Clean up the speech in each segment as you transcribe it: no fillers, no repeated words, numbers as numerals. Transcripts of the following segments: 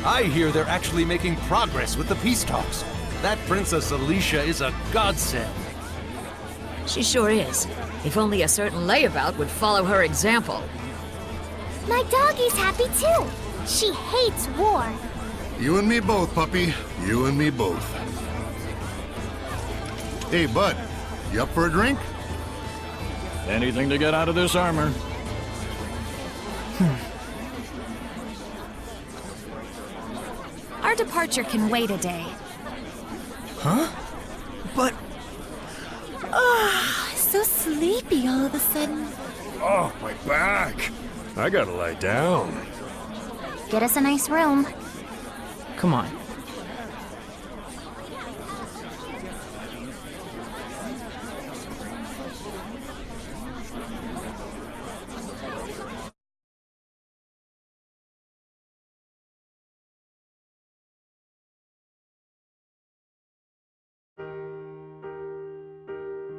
I hear they're actually making progress with the peace talks. That Princess Alicia is a godsend. She sure is. If only a certain layabout would follow her example. My doggy's happy too. She hates war. You and me both, puppy. You and me both. Hey, bud. You up for a drink? Anything to get out of this armor. Our departure can wait a day. Huh? But... So sleepy all of a sudden. Oh, my back. I gotta lie down. Get us a nice room. come on.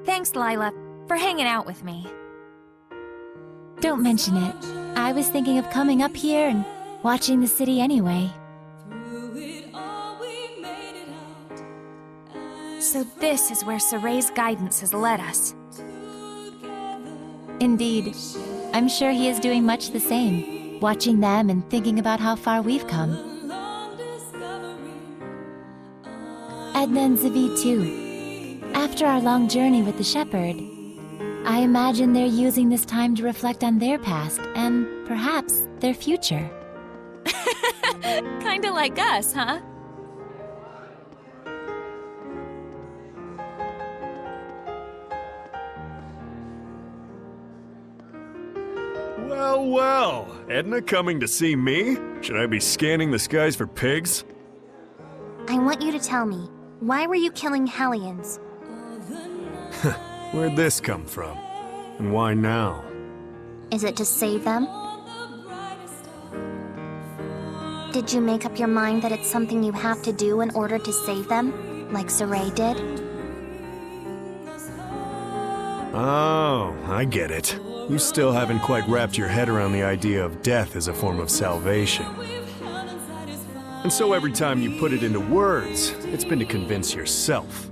Thanks, Lila, for hanging out with me. Don't mention it. I was thinking of coming up here and watching the city anyway. So this is where Soray's guidance has led us. Indeed. I'm sure he is doing much the same, watching them and thinking about how far we've come. Edna and Zavid too. After our long journey with the shepherd, I imagine they're using this time to reflect on their past and, perhaps, their future. Kinda like us, huh? Well, well. Edna coming to see me? Should I be scanning the skies for pigs? I want you to tell me, why were you killing Hellions? Where'd this come from? And why now? Is it to save them? Did you make up your mind that it's something you have to do in order to save them, like Soray did? Oh, I get it. You still haven't quite wrapped your head around the idea of death as a form of salvation. And so every time you put it into words, it's been to convince yourself.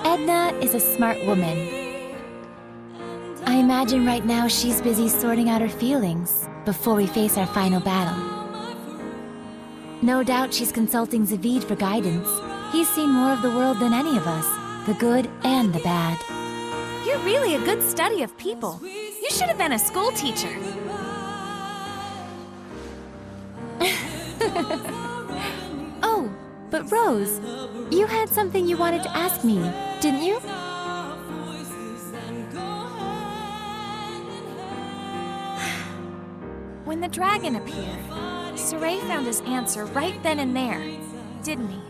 Edna is a smart woman. I imagine right now she's busy sorting out her feelings before we face our final battle. No doubt she's consulting Zavid for guidance. He's seen more of the world than any of us, the good and the bad. You're really a good study of people. You should have been a school teacher. Oh, but Rose, you had something you wanted to ask me, didn't you? When the dragon appeared, Soray found his answer right then and there, didn't he?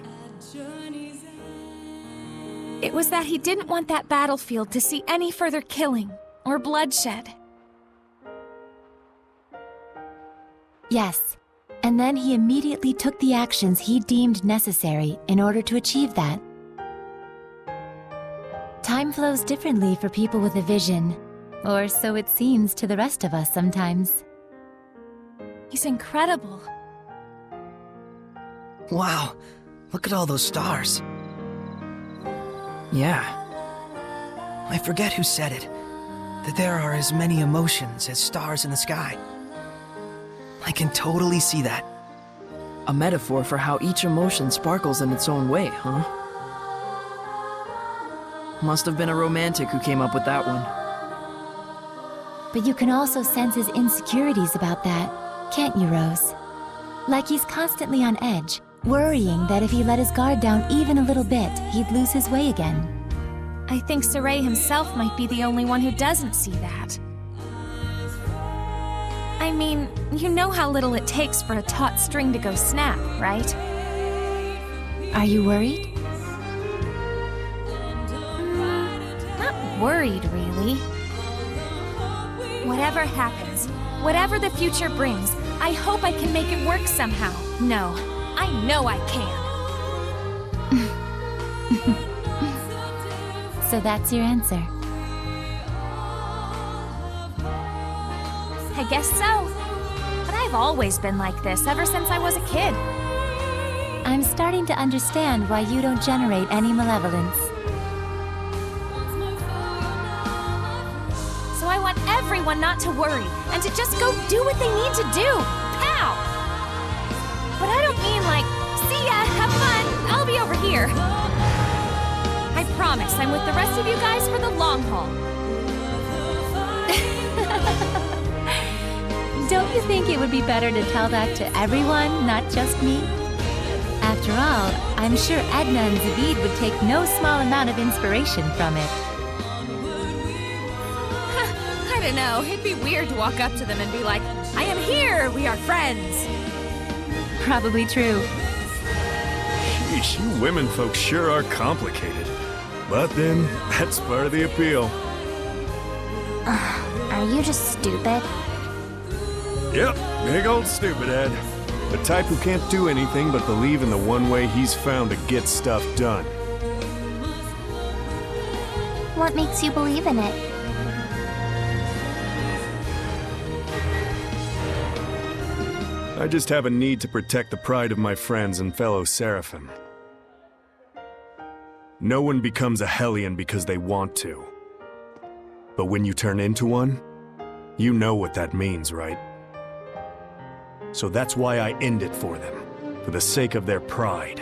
It was that he didn't want that battlefield to see any further killing or bloodshed. Yes, and then he immediately took the actions he deemed necessary in order to achieve that. Time flows differently for people with a vision, or so it seems to the rest of us sometimes. He's incredible. Wow, look at all those stars. Yeah. I forget who said it, that there are as many emotions as stars in the sky. I can totally see that. A metaphor for how each emotion sparkles in its own way, huh? Must have been a romantic who came up with that one. But you can also sense his insecurities about that, can't you, Rose? Like he's constantly on edge, worrying that if he let his guard down even a little bit, he'd lose his way again. I think Soray himself might be the only one who doesn't see that. I mean, you know how little it takes for a taut string to go snap, right? Are you worried? Not worried, really. Whatever happens, whatever the future brings, I hope I can make it work somehow. No, I know I can. So that's your answer. I guess so. But I've always been like this ever since I was a kid. I'm starting to understand why you don't generate any malevolence. So I want everyone not to worry and to just go do what they need to do. Pow! But I don't mean like, see ya, have fun, I'll be over here. I promise I'm with the rest of you guys for the long haul. Don't you think it would be better to tell that to everyone, not just me? After all, I'm sure Edna and Zavid would take no small amount of inspiration from it. I don't know, it'd be weird to walk up to them and be like, I am here, we are friends. Probably true. Sheesh, you women folks sure are complicated. But then, that's part of the appeal. Are you just stupid? Yep, big old stupid head. The type who can't do anything but believe in the one way he's found to get stuff done. What makes you believe in it? I just have a need to protect the pride of my friends and fellow Seraphim. No one becomes a Hellion because they want to. But when you turn into one, you know what that means, right? So that's why I end it for them, for the sake of their pride.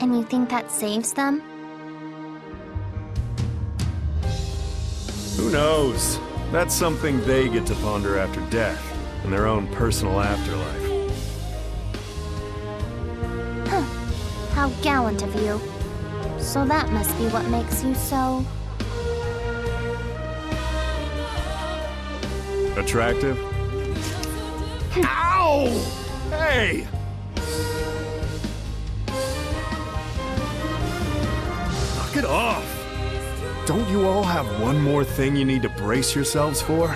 And you think that saves them? Who knows? That's something they get to ponder after death, in their own personal afterlife. How gallant of you. So that must be what makes you so... Attractive? Ow! Hey! Knock it off! Don't you all have one more thing you need to brace yourselves for?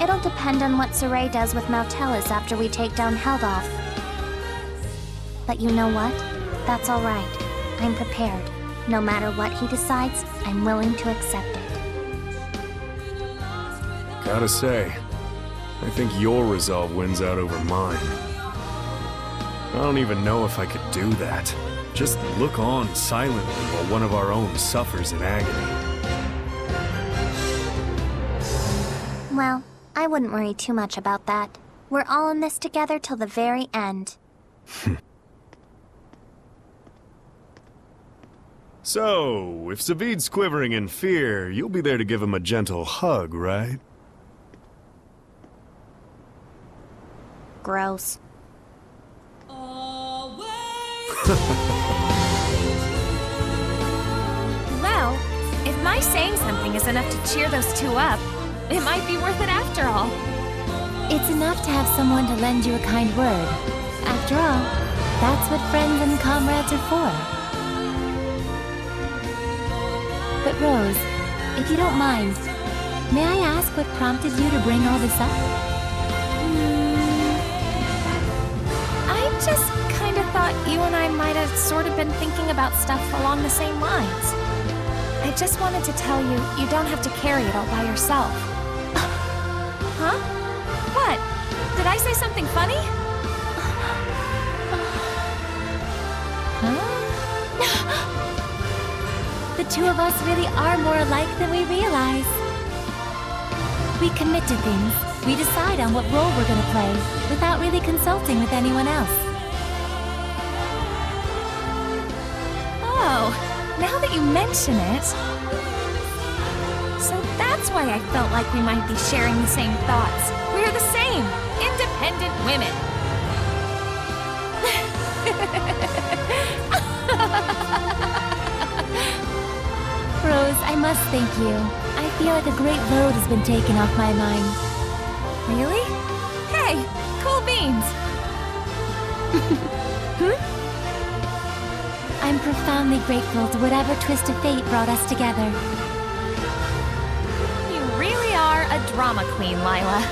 It'll depend on what Saray does with Mautelis after we take down Heldoff. But you know what? That's all right. I'm prepared. No matter what he decides, I'm willing to accept it. Gotta say, I think your resolve wins out over mine. I don't even know if I could do that. Just look on silently while one of our own suffers in agony. Well, I wouldn't worry too much about that. We're all in this together till the very end. So, if Zavid's quivering in fear, you'll be there to give him a gentle hug, right? Gross. Well, if my saying something is enough to cheer those two up, it might be worth it after all. It's enough to have someone to lend you a kind word. After all, that's what friends and comrades are for. But Rose, if you don't mind, may I ask what prompted you to bring all this up? I just kind of thought you and I might have sort of been thinking about stuff along the same lines. I just wanted to tell you, you don't have to carry it all by yourself. Huh? What? Did I say something funny? The two of us really are more alike than we realize. We commit to things. We decide on what role we're gonna play, without really consulting with anyone else. Oh, now that you mention it... So that's why I felt like we might be sharing the same thoughts. We're the same, independent women. Rose, I must thank you. I feel like a great load has been taken off my mind. Really? Hey, cool beans. I'm profoundly grateful to whatever twist of fate brought us together. You really are a drama queen, Lila.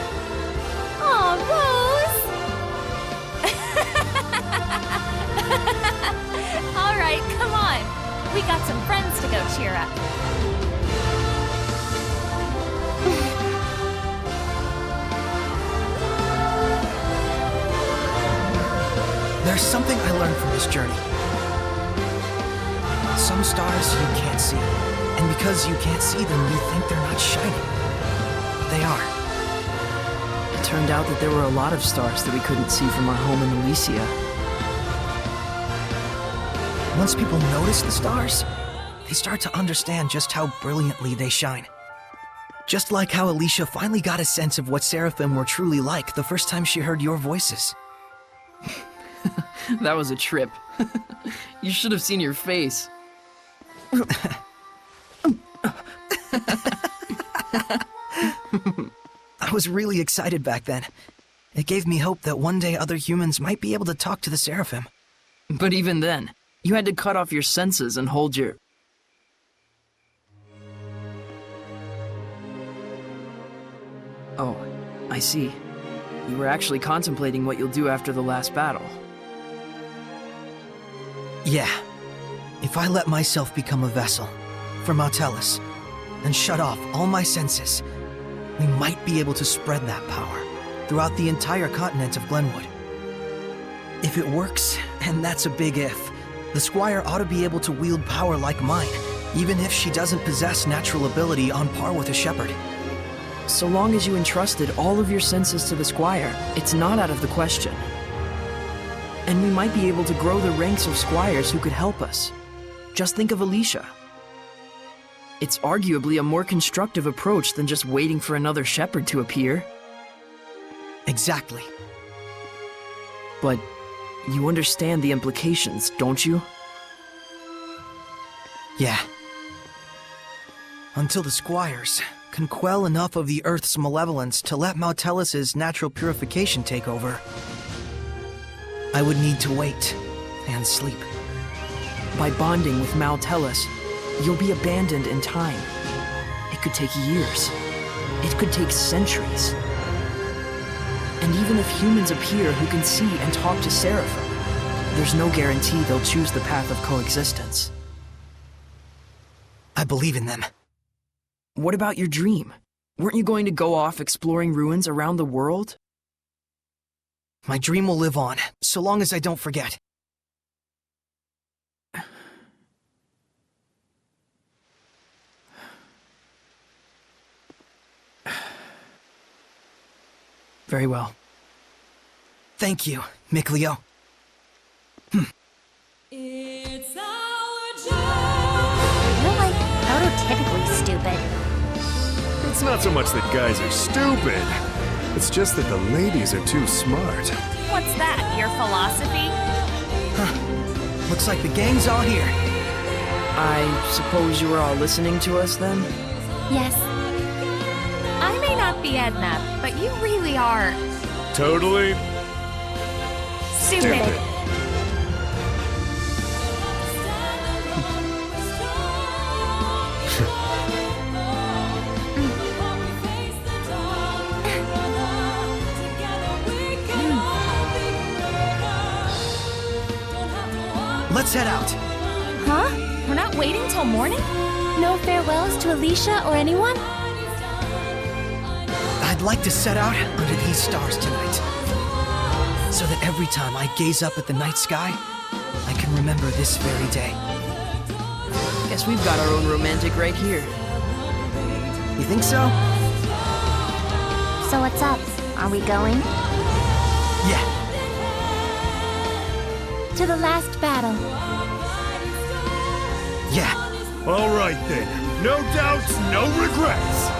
Aw, Rose! All right, come on. We got some friends to go cheer up. There's something I learned from this journey. Some stars you can't see, and because you can't see them, you think they're not shining. But they are. It turned out that there were a lot of stars that we couldn't see from our home in Elysia. Once people notice the stars, they start to understand just how brilliantly they shine. Just like how Alicia finally got a sense of what Seraphim were truly like the first time she heard your voices. That was a trip. You should have seen your face. I was really excited back then. It gave me hope that one day other humans might be able to talk to the Seraphim. But even then, you had to cut off your senses and hold your... Oh, I see. You were actually contemplating what you'll do after the last battle. Yeah. If I let myself become a vessel for Mautelis and shut off all my senses, we might be able to spread that power throughout the entire continent of Glenwood. If it works, and that's a big if, the Squire ought to be able to wield power like mine, even if she doesn't possess natural ability on par with a shepherd. So long as you entrusted all of your senses to the Squire, it's not out of the question. And we might be able to grow the ranks of squires who could help us. Just think of Alicia. It's arguably a more constructive approach than just waiting for another shepherd to appear. Exactly. But you understand the implications, don't you? Yeah. Until the Squires can quell enough of the Earth's malevolence to let Mautelis' natural purification take over, I would need to wait and sleep. By bonding with Mautelis, you'll be abandoned in time. It could take years. It could take centuries. And even if humans appear who can see and talk to Seraphim, there's no guarantee they'll choose the path of coexistence. I believe in them. What about your dream? Weren't you going to go off exploring ruins around the world? My dream will live on, so long as I don't forget. Very well. Thank you, Mikleo. It's our job. You're like prototypically stupid. It's not so much that guys are stupid. It's just that the ladies are too smart. What's that, your philosophy? Looks like the gang's all here. I suppose you were all listening to us then? Yes. I may not be Edna, but you really are... Totally stupid. Let's head out. Huh? We're not waiting till morning? No farewells to Alicia or anyone? I'd like to set out under these stars tonight, so that every time I gaze up at the night sky, I can remember this very day. Guess we've got our own romantic right here. You think so? So what's up? Are we going? Yeah. To the last battle. Yeah. All right then. No doubts, no regrets.